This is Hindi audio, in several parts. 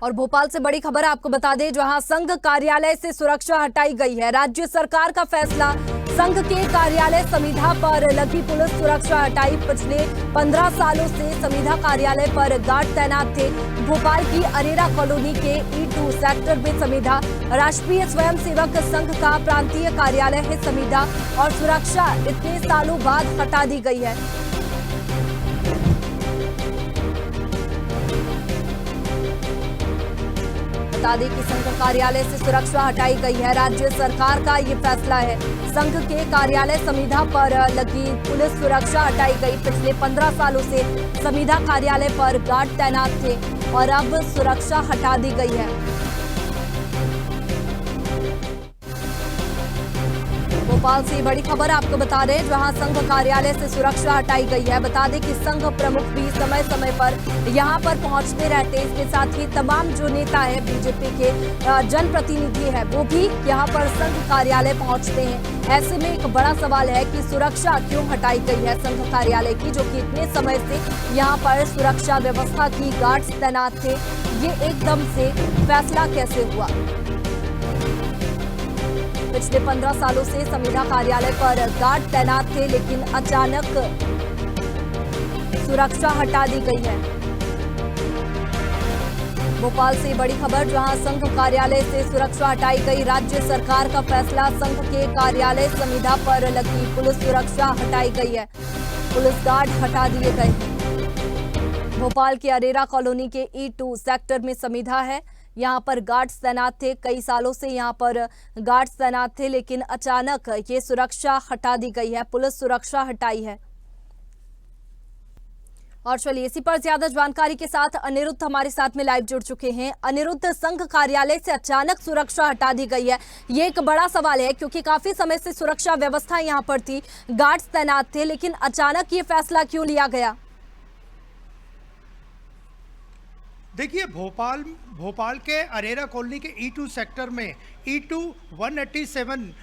और भोपाल से बड़ी खबर आपको बता दें, जहां संघ कार्यालय से सुरक्षा हटाई गई है। राज्य सरकार का फैसला, संघ के कार्यालय समिधा पर लगी पुलिस सुरक्षा हटाई। पिछले 15 सालों से समिधा कार्यालय पर गार्ड तैनात थे। भोपाल की अरेरा कॉलोनी के E2 सेक्टर में समिधा राष्ट्रीय स्वयंसेवक संघ का प्रांतीय कार्यालय है। समिधा और सुरक्षा इतने सालों बाद हटा दी गई है। बता दें कि संघ कार्यालय से सुरक्षा हटाई गई है। राज्य सरकार का ये फैसला है। संघ के कार्यालय समिधा पर लगी पुलिस सुरक्षा हटाई गई। पिछले 15 सालों से समिधा कार्यालय पर गार्ड तैनात थे और अब सुरक्षा हटा दी गई है। भोपाल से बड़ी खबर आपको बता रहे हैं, जहां संघ कार्यालय से सुरक्षा हटाई गई है। बता दें कि संघ प्रमुख भी समय समय पर यहां पर पहुंचते रहते हैं। इसके साथ ही तमाम जो नेता है, बीजेपी के जनप्रतिनिधि है, वो भी यहां पर संघ कार्यालय पहुंचते हैं। ऐसे में एक बड़ा सवाल है कि सुरक्षा क्यों हटाई गई है संघ कार्यालय की, जो कि इतने समय से यहां पर सुरक्षा व्यवस्था की गार्ड्स तैनात थे। ये एकदम से फैसला कैसे हुआ? पिछले 15 सालों से समिधा कार्यालय पर गार्ड तैनात थे, लेकिन अचानक सुरक्षा हटा दी गई है। भोपाल से बड़ी खबर, जहां संघ कार्यालय से सुरक्षा हटाई गई। राज्य सरकार का फैसला, संघ के कार्यालय समिधा पर लगी पुलिस सुरक्षा हटाई गई है। पुलिस गार्ड हटा दिए गए हैं। भोपाल के अरेरा कॉलोनी के E2 सेक्टर में समिधा है। यहाँ पर गार्ड्स तैनात थे। कई सालों से यहाँ पर गार्ड्स तैनात थे, लेकिन अचानक ये सुरक्षा हटा दी गई है। पुलिस सुरक्षा हटाई है। और चलिए, इसी पर ज्यादा जानकारी के साथ अनिरुद्ध हमारे साथ में लाइव जुड़ चुके हैं। अनिरुद्ध, संघ कार्यालय से अचानक सुरक्षा हटा दी गई है, ये एक बड़ा सवाल है, क्योंकि काफी समय से सुरक्षा व्यवस्था यहाँ पर थी, गार्ड्स तैनात थे, लेकिन अचानक ये फैसला क्यों लिया गया? देखिए, भोपाल के अरेरा कॉलोनी के E2 सेक्टर में E2 187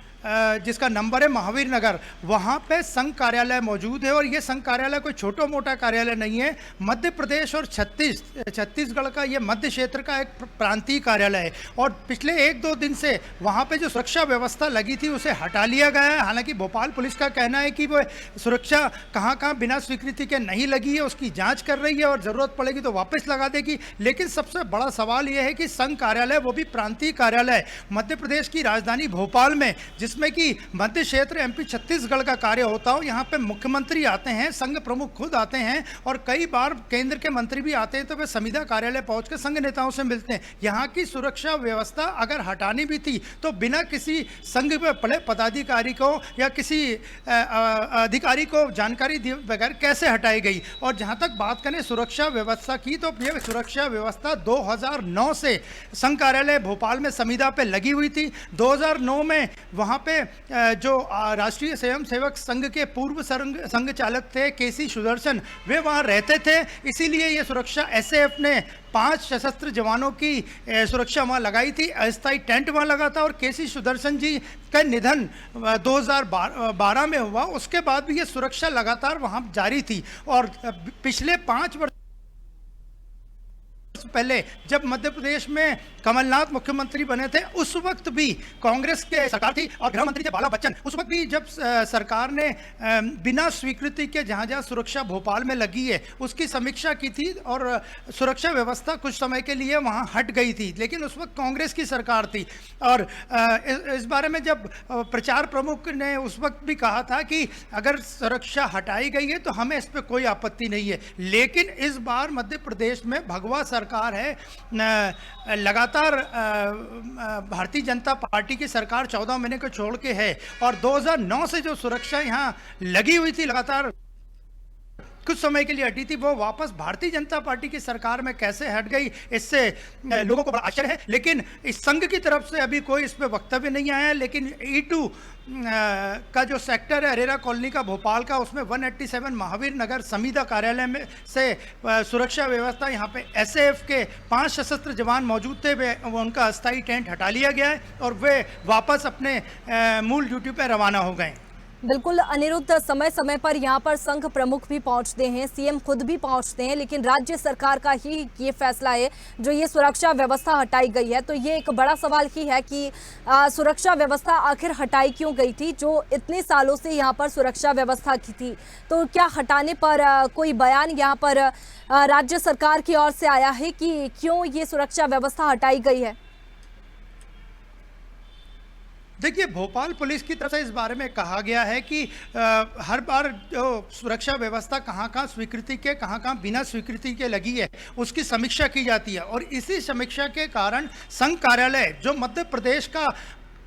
जिसका नंबर है महावीर नगर, वहाँ पे संघ कार्यालय मौजूद है। और ये संघ कार्यालय कोई छोटा मोटा कार्यालय नहीं है। मध्य प्रदेश और छत्तीसगढ़ का ये मध्य क्षेत्र का एक प्रांतीय कार्यालय है। और पिछले 1-2 दिन से वहाँ पे जो सुरक्षा व्यवस्था लगी थी उसे हटा लिया गया है। हालांकि भोपाल पुलिस का कहना है कि वो सुरक्षा कहाँ कहाँ बिना स्वीकृति के नहीं लगी है, उसकी जाँच कर रही है और ज़रूरत पड़ेगी तो वापस लगा देगी। लेकिन सबसे बड़ा सवाल ये है कि संघ कार्यालय, वो भी प्रांतीय कार्यालय, मध्य प्रदेश की राजधानी भोपाल में, जिसमें कि मध्य क्षेत्र MP छत्तीसगढ़ का कार्य होता हो, यहाँ पे मुख्यमंत्री आते हैं, संघ प्रमुख खुद आते हैं और कई बार केंद्र के मंत्री भी आते हैं, तो वे समिधा कार्यालय पहुंच कर संघ नेताओं से मिलते हैं। यहाँ की सुरक्षा व्यवस्था अगर हटानी भी थी तो बिना किसी संघ में पड़े पदाधिकारी को या किसी अधिकारी को जानकारी दिए बगैर कैसे हटाई गई? और जहाँ तक बात करें सुरक्षा व्यवस्था की, तो यह सुरक्षा व्यवस्था 2009 से संघ कार्यालय भोपाल में समिधा पे लगी हुई थी। 2009 में वहाँ पे जो राष्ट्रीय स्वयंसेवक संघ के पूर्व संघ चालक थे KC सुदर्शन, वे वहाँ रहते थे। इसीलिए ये सुरक्षा SAF ने 5 सशस्त्र जवानों की सुरक्षा वहाँ लगाई थी। अस्थायी टेंट वहाँ लगा था। और KC सुदर्शन जी का निधन 2012 में हुआ। उसके बाद भी ये सुरक्षा लगातार वहाँ जारी थी। और पिछले 5 वर्ष पहले जब मध्य प्रदेश में कमलनाथ मुख्यमंत्री बने थे, उस वक्त भी कांग्रेस के सरकार थी और गृह मंत्री थे बाला बच्चन। उस वक्त भी जब सरकार ने बिना स्वीकृति के जहां जहां सुरक्षा भोपाल में लगी है उसकी समीक्षा की थी और सुरक्षा व्यवस्था कुछ समय के लिए वहां हट गई थी। लेकिन उस वक्त कांग्रेस की सरकार थी। और इस बारे में जब प्रचार प्रमुख ने उस वक्त भी कहा था कि अगर सुरक्षा हटाई गई है तो हमें इस पर कोई आपत्ति नहीं है। लेकिन इस बार मध्य प्रदेश में भगवा सरकार है, लगातार भारतीय जनता पार्टी की सरकार 14 महीने को छोड़ के है। और 2009 से जो सुरक्षा यहाँ लगी हुई थी, लगातार कुछ समय के लिए हटी थी, वो वापस भारतीय जनता पार्टी की सरकार में कैसे हट गई, इससे लोगों को बड़ा आश्चर्य है। लेकिन इस संघ की तरफ से अभी कोई इस पर वक्तव्य नहीं आया है। लेकिन E2 का जो सेक्टर है अरेरा कॉलोनी का भोपाल का, उसमें 187 महावीर नगर समिधा कार्यालय में से सुरक्षा व्यवस्था, यहाँ पे SAF के 5 सशस्त्र जवान मौजूद थे, वे उनका अस्थायी टेंट हटा लिया गया है और वे वापस अपने मूल ड्यूटी पर रवाना हो गए। बिल्कुल अनिरुद्ध, समय समय पर यहाँ पर संघ प्रमुख भी पहुंचते हैं, सीएम खुद भी पहुंचते हैं, लेकिन राज्य सरकार का ही ये फैसला है जो ये सुरक्षा व्यवस्था हटाई गई है। तो ये एक बड़ा सवाल ही है कि सुरक्षा व्यवस्था आखिर हटाई क्यों गई थी, जो इतने सालों से यहाँ पर सुरक्षा व्यवस्था की थी। तो क्या हटाने पर कोई बयान यहाँ पर राज्य सरकार की ओर से आया है कि क्यों ये सुरक्षा व्यवस्था हटाई गई है? देखिए, भोपाल पुलिस की तरफ से इस बारे में कहा गया है कि हर बार जो सुरक्षा व्यवस्था कहाँ स्वीकृति के कहाँ बिना स्वीकृति के लगी है उसकी समीक्षा की जाती है, और इसी समीक्षा के कारण संघ कार्यालय जो मध्य प्रदेश का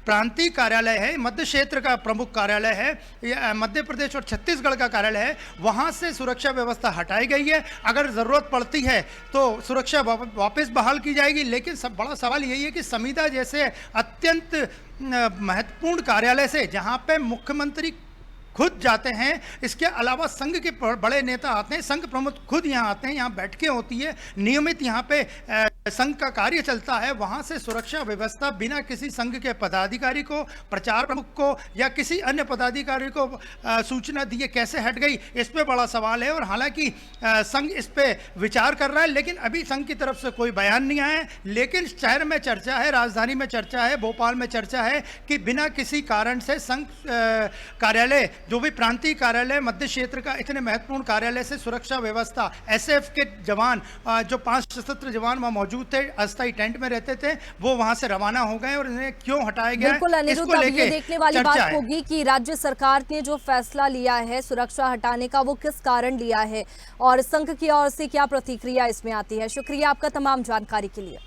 प्रांतीय कार्यालय है, मध्य क्षेत्र का प्रमुख कार्यालय है, या मध्य प्रदेश और छत्तीसगढ़ का कार्यालय है, वहाँ से सुरक्षा व्यवस्था हटाई गई है। अगर ज़रूरत पड़ती है तो सुरक्षा वापस बहाल की जाएगी, लेकिन बड़ा सवाल यही है कि संविदा जैसे अत्यंत महत्वपूर्ण कार्यालय से, जहाँ पे मुख्यमंत्री खुद जाते हैं, इसके अलावा संघ के बड़े नेता आते हैं, संघ प्रमुख खुद यहाँ आते हैं, यहाँ बैठकें होती है, नियमित यहाँ पे संघ का कार्य चलता है, वहाँ से सुरक्षा व्यवस्था बिना किसी संघ के पदाधिकारी को, प्रचार प्रमुख को या किसी अन्य पदाधिकारी को सूचना दिए कैसे हट गई, इस पे बड़ा सवाल है। और हालांकि संघ इस पे विचार कर रहा है, लेकिन अभी संघ की तरफ से कोई बयान नहीं आया है। लेकिन शहर में चर्चा है, राजधानी में चर्चा है, भोपाल में चर्चा है कि बिना किसी कारण से संघ कार्यालय, जो भी प्रांतीय कार्यालय मध्य क्षेत्र का इतने महत्वपूर्ण कार्यालय से सुरक्षा व्यवस्था, एसएफ के जवान जो 5 सशस्त्र जवान वहाँ मौजूद थे, अस्थायी टेंट में रहते थे, वो वहां से रवाना हो गए और इन्हें क्यों हटाया गया, बिल्कुल अनिरुद्ध, अब ये देखने वाली बात होगी कि राज्य सरकार ने जो फैसला लिया है सुरक्षा हटाने का, वो किस कारण लिया है और संघ की ओर से क्या प्रतिक्रिया इसमें आती है। शुक्रिया आपका तमाम जानकारी के लिए।